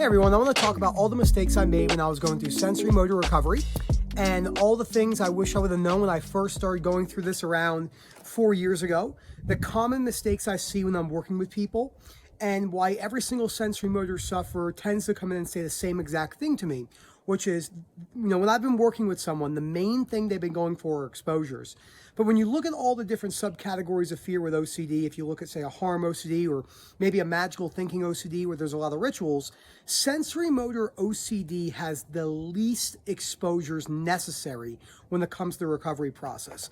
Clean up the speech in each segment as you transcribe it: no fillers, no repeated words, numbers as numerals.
Hey everyone, I want to talk about all the mistakes I made when I was going through sensorimotor recovery and all the things I wish I would have known when I first started going through this around 4 years ago, the common mistakes I see when I'm working with people, and why every single sensorimotor sufferer tends to come in and say the same exact thing to me, which is, when I've been working with someone, the main thing they've been going for are exposures. But when you look at all the different subcategories of fear with OCD, if you look at, say, a harm OCD or maybe a magical thinking OCD where there's a lot of rituals, sensorimotor OCD has the least exposures necessary when it comes to the recovery process.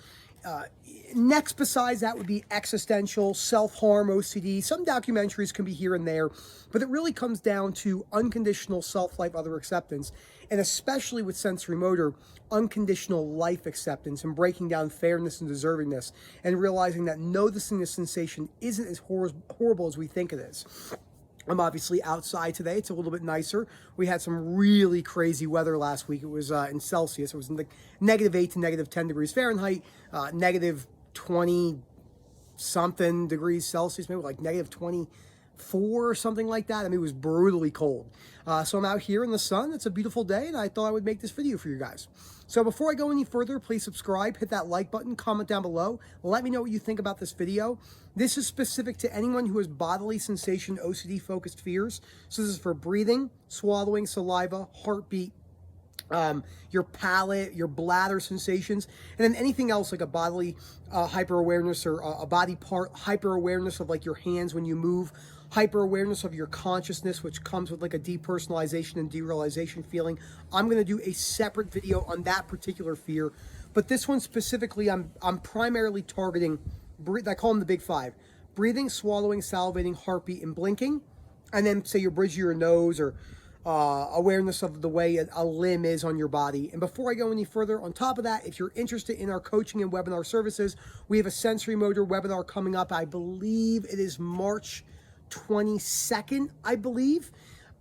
Next besides that would be existential, self-harm OCD. Some documentaries can be here and there, but it really comes down to unconditional self-life other acceptance, and especially with sensorimotor, unconditional life acceptance and breaking down fairness and deservingness and realizing that noticing the sensation isn't as horrible as we think it is. I'm obviously outside today. It's a little bit nicer. We had some really crazy weather last week. It was in Celsius. It was in the -8 to -10 degrees Fahrenheit, -20 something degrees Celsius, maybe like -24 or something like that. I mean, it was brutally cold. So I'm out here in the sun. It's a beautiful day, and I thought I would make this video for you guys. So before I go any further, please subscribe, hit that like button, comment down below. Let me know what you think about this video. This is specific to anyone who has bodily sensation, OCD-focused fears. So this is for breathing, swallowing, saliva, heartbeat, your palate, your bladder sensations, and then anything else like a bodily hyper-awareness or a body part hyper-awareness of like your hands when you move, hyper-awareness of your consciousness, which comes with like a depersonalization and derealization feeling. I'm going to do a separate video on that particular fear, but this one specifically, I'm primarily targeting, I call them the big five: breathing, swallowing, salivating, heartbeat, and blinking. And then say your bridge of your nose or awareness of the way a limb is on your body. And before I go any further, on top of that, if you're interested in our coaching and webinar services, we have a sensorimotor webinar coming up. I believe it is March 22nd, I believe.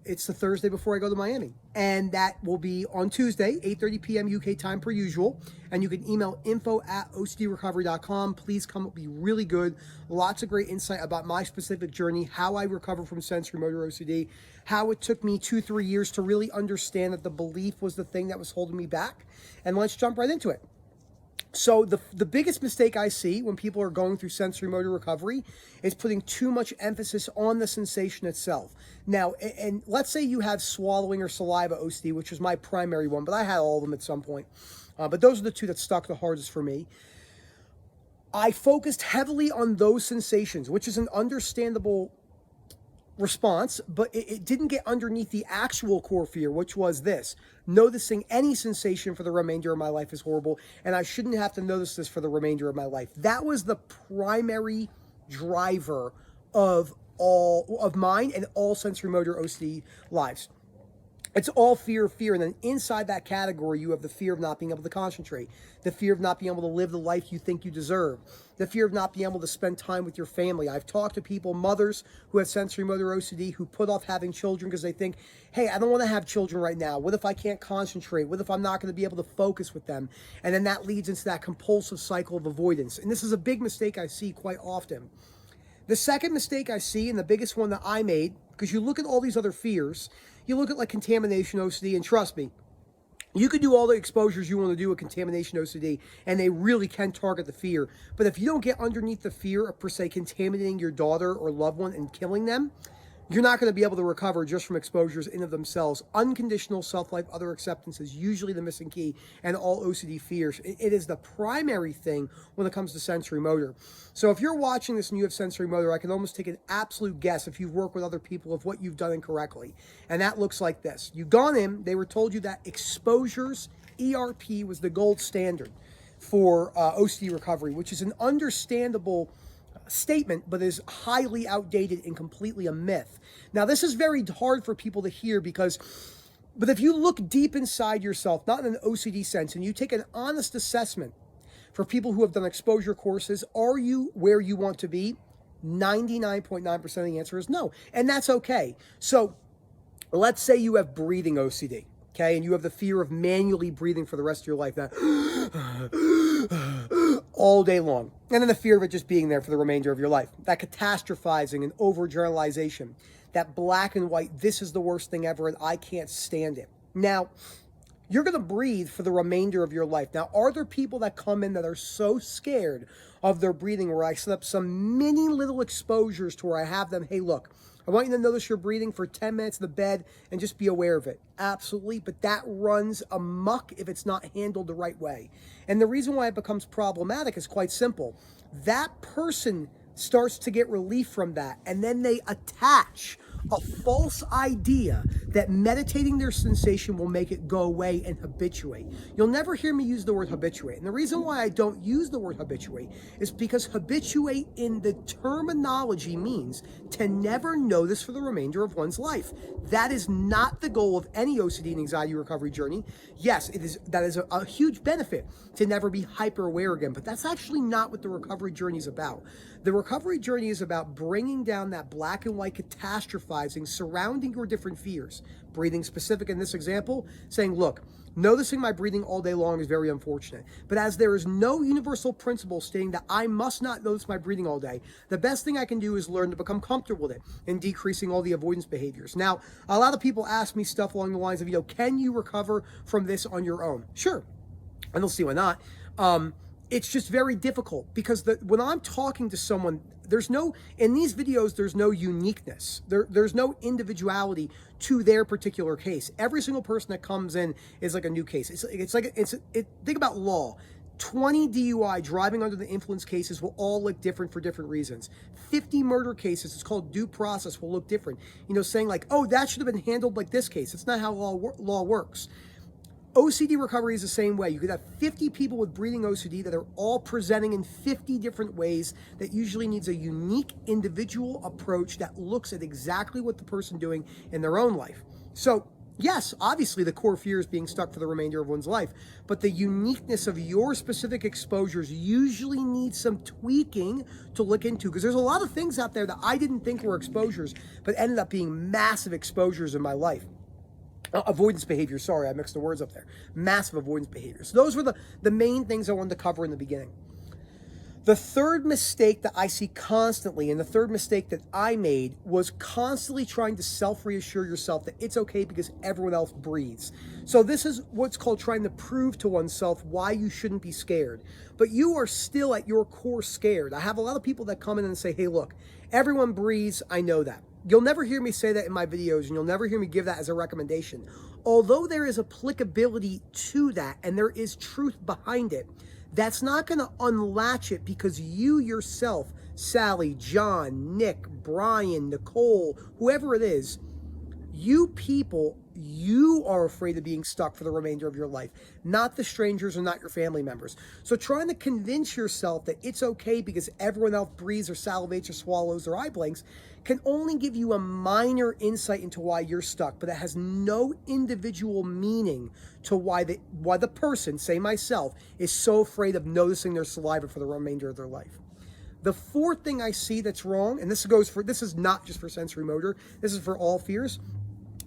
It's the Thursday before I go to Miami. And that will be on Tuesday, 8:30 p.m. UK time per usual. And you can email info@ocdrecovery.com. Please come, it'll be really good. Lots of great insight about my specific journey, how I recovered from sensorimotor OCD, how it took me 2-3 years to really understand that the belief was the thing that was holding me back. And let's jump right into it. So the biggest mistake I see when people are going through sensorimotor recovery is putting too much emphasis on the sensation itself. Now, and let's say you have swallowing or saliva OCD, which was my primary one, but I had all of them at some point. But those are the two that stuck the hardest for me. I focused heavily on those sensations, which is an understandable response, but it didn't get underneath the actual core fear, which was this: noticing any sensation for the remainder of my life is horrible, and I shouldn't have to notice this for the remainder of my life. That was the primary driver of mine and all sensorimotor OCD lives. It's all fear, and then inside that category, you have the fear of not being able to concentrate, the fear of not being able to live the life you think you deserve, the fear of not being able to spend time with your family. I've talked to people, mothers who have sensorimotor OCD, who put off having children because they think, hey, I don't want to have children right now. What if I can't concentrate? What if I'm not going to be able to focus with them? And then that leads into that compulsive cycle of avoidance. And this is a big mistake I see quite often. The second mistake I see, and the biggest one that I made, because you look at all these other fears, you look at like contamination OCD, and trust me, you could do all the exposures you want to do with contamination OCD, and they really can target the fear. But if you don't get underneath the fear of, per se, contaminating your daughter or loved one and killing them, you're not going to be able to recover just from exposures in of themselves. Unconditional self-life, other acceptance is usually the missing key, and all OCD fears. It is the primary thing when it comes to sensorimotor. So if you're watching this and you have sensorimotor, I can almost take an absolute guess, if you've worked with other people, of what you've done incorrectly. And that looks like this. You've gone in, they were told you that exposures, ERP, was the gold standard for OCD recovery, which is an understandable statement, but is highly outdated and completely a myth. Now, this is very hard for people to hear but if you look deep inside yourself, not in an OCD sense, and you take an honest assessment for people who have done exposure courses, are you where you want to be? 99.9% of the answer is no, and that's okay. So let's say you have breathing OCD, okay, and you have the fear of manually breathing for the rest of your life. That all day long. And then the fear of it just being there for the remainder of your life. That catastrophizing and overgeneralization, that black and white, this is the worst thing ever and I can't stand it. Now, you're going to breathe for the remainder of your life. Now, are there people that come in that are so scared of their breathing where I set up some mini little exposures to where I have them, hey, look, I want you to notice your breathing for 10 minutes in the bed and just be aware of it. Absolutely, but that runs amok if it's not handled the right way. And the reason why it becomes problematic is quite simple. That person starts to get relief from that, and then they attach a false idea that meditating their sensation will make it go away and habituate. You'll never hear me use the word habituate. And the reason why I don't use the word habituate is because habituate in the terminology means to never notice for the remainder of one's life. That is not the goal of any OCD and anxiety recovery journey. Yes, that is a huge benefit to never be hyper aware again, but that's actually not what the recovery journey is about. The recovery journey is about bringing down that black and white catastrophizing surrounding your different fears. Breathing specific in this example, saying, look, noticing my breathing all day long is very unfortunate. But as there is no universal principle stating that I must not notice my breathing all day, the best thing I can do is learn to become comfortable with it and decreasing all the avoidance behaviors. Now, a lot of people ask me stuff along the lines of, can you recover from this on your own? Sure. I don't see why not. It's just very difficult because when I'm talking to someone, in these videos, there's no uniqueness. There's no individuality to their particular case. Every single person that comes in is like a new case. Think about law. 20 DUI, driving under the influence cases, will all look different for different reasons. 50 murder cases, it's called due process, will look different. Saying like, oh, that should have been handled like this case. It's not how law works. OCD recovery is the same way. You could have 50 people with breathing OCD that are all presenting in 50 different ways that usually needs a unique individual approach that looks at exactly what the person doing in their own life. So yes, obviously the core fear is being stuck for the remainder of one's life, but the uniqueness of your specific exposures usually needs some tweaking to look into, because there's a lot of things out there that I didn't think were exposures, but ended up being massive exposures in my life. Avoidance behavior, sorry, I mixed the words up there. Massive avoidance behaviors. So those were the main things I wanted to cover in the beginning. The third mistake that I see constantly, and the third mistake that I made, was constantly trying to self-reassure yourself that it's okay because everyone else breathes. So this is what's called trying to prove to oneself why you shouldn't be scared. But you are still at your core scared. I have a lot of people that come in and say, hey, look, everyone breathes, I know that. You'll never hear me say that in my videos, and you'll never hear me give that as a recommendation. Although there is applicability to that, and there is truth behind it, that's not going to unlatch it because you yourself, Sally, John, Nick, Brian, Nicole, whoever it is, you people, you are afraid of being stuck for the remainder of your life, not the strangers or not your family members. So trying to convince yourself that it's okay because everyone else breathes or salivates or swallows or eye blinks can only give you a minor insight into why you're stuck, but it has no individual meaning to why the person, say myself, is so afraid of noticing their saliva for the remainder of their life. The fourth thing I see that's wrong, and this is not just for sensorimotor, this is for all fears,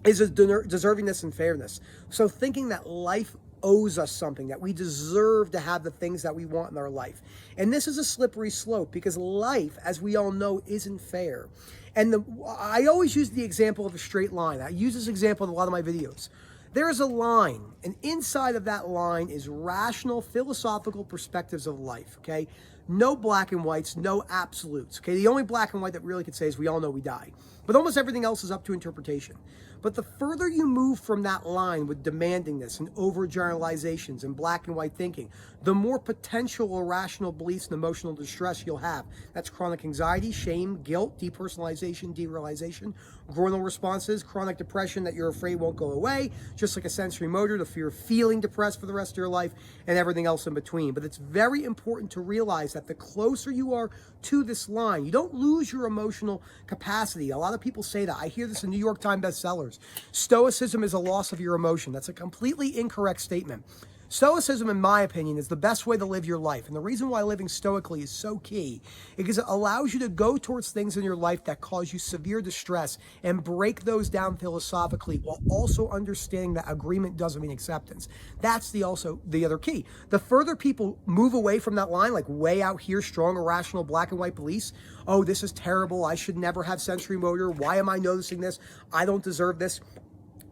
is deservingness and fairness. So thinking that life owes us something, that we deserve to have the things that we want in our life. And this is a slippery slope because life, as we all know, isn't fair. And I always use the example of a straight line. I use this example in a lot of my videos. There is a line, and inside of that line is rational, philosophical perspectives of life, okay? No black and whites, no absolutes, okay? The only black and white that really could say is we all know we die. But almost everything else is up to interpretation. But the further you move from that line with demandingness and overgeneralizations and black and white thinking, the more potential irrational beliefs and emotional distress you'll have. That's chronic anxiety, shame, guilt, depersonalization, derealization, groinal responses, chronic depression that you're afraid won't go away, just like a sensory motor, the fear of feeling depressed for the rest of your life, and everything else in between. But it's very important to realize that the closer you are to this line, you don't lose your emotional capacity. A lot of people say that. I hear this in New York Times bestsellers. Stoicism is a loss of your emotion. That's a completely incorrect statement. Stoicism, in my opinion, is the best way to live your life. And the reason why living stoically is so key is because it allows you to go towards things in your life that cause you severe distress and break those down philosophically, while also understanding that agreement doesn't mean acceptance. That's the other key. The further people move away from that line, like way out here, strong, irrational, black and white beliefs, oh, this is terrible, I should never have sensory motor, why am I noticing this, I don't deserve this.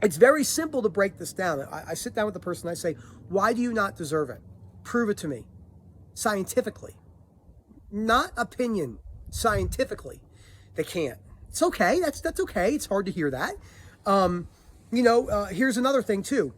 It's very simple to break this down. I sit down with the person, I say, why do you not deserve it? Prove it to me. Scientifically. Not opinion. Scientifically. They can't. It's okay. That's okay. It's hard to hear that. Here's another thing too.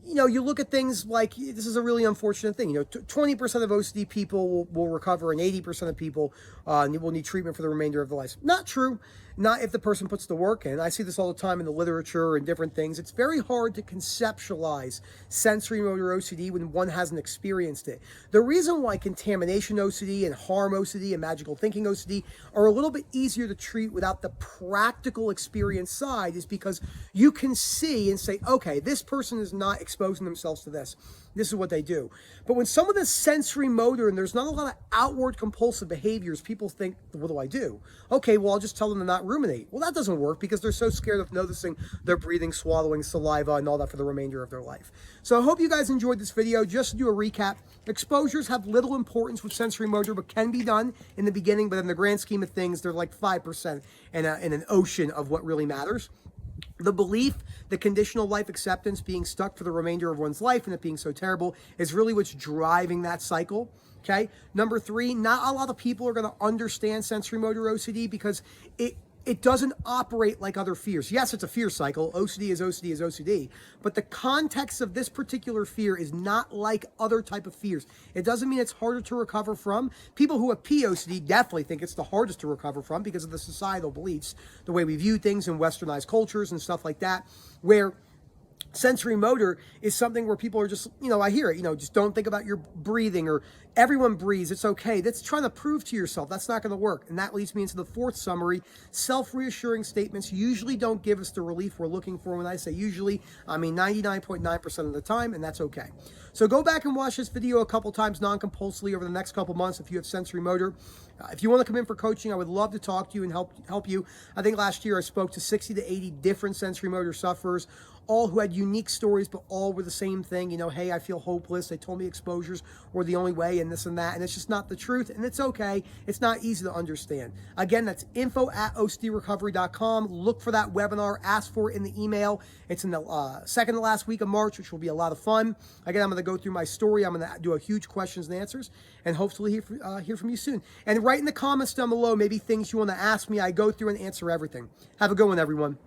You look at things like, this is a really unfortunate thing. 20% of OCD people will recover, and 80% of people will need treatment for the remainder of their lives. Not true. Not if the person puts the work in. I see this all the time in the literature and different things. It's very hard to conceptualize sensory motor OCD when one hasn't experienced it. The reason why contamination OCD and harm OCD and magical thinking OCD are a little bit easier to treat without the practical experience side is because you can see and say, okay, this person is not exposing themselves to this. This is what they do. But when someone is sensory motor and there's not a lot of outward compulsive behaviors, people think, what do I do? Okay, well, I'll just tell them to not ruminate. Well, that doesn't work because they're so scared of noticing their breathing, swallowing, saliva, and all that for the remainder of their life. So I hope you guys enjoyed this video. Just to do a recap, exposures have little importance with sensory motor, but can be done in the beginning. But in the grand scheme of things, they're like 5% in an ocean of what really matters. The belief, the conditional life acceptance, being stuck for the remainder of one's life and it being so terrible is really what's driving that cycle. Okay. Number 3, not a lot of people are going to understand sensory motor OCD because it doesn't operate like other fears. Yes, it's a fear cycle. OCD is OCD is OCD. But the context of this particular fear is not like other type of fears. It doesn't mean it's harder to recover from. People who have POCD definitely think it's the hardest to recover from because of the societal beliefs, the way we view things in westernized cultures and stuff like that, where sensory motor is something where people are just, I hear it, just don't think about your breathing, or everyone breathes, it's okay. That's trying to prove to yourself that's not going to work. And that leads me into the 4th summary. Self-reassuring statements usually don't give us the relief we're looking for. When I say usually, I mean 99.9% of the time, and that's okay. So go back and watch this video a couple times non-compulsively over the next couple months if you have sensory motor. If you want to come in for coaching, I would love to talk to you and help you. I think last year I spoke to 60 to 80 different sensory motor sufferers, all who had unique stories, but all were the same thing. Hey, I feel hopeless. They told me exposures were the only way and this and that. And it's just not the truth. And it's okay. It's not easy to understand. Again, that's info@ocdrecovery.com. Look for that webinar. Ask for it in the email. It's in the second to last week of March, which will be a lot of fun. Again, I'm going to go through my story. I'm going to do a huge questions and answers and hopefully hear from you soon. And write in the comments down below maybe things you want to ask me. I go through and answer everything. Have a good one, everyone.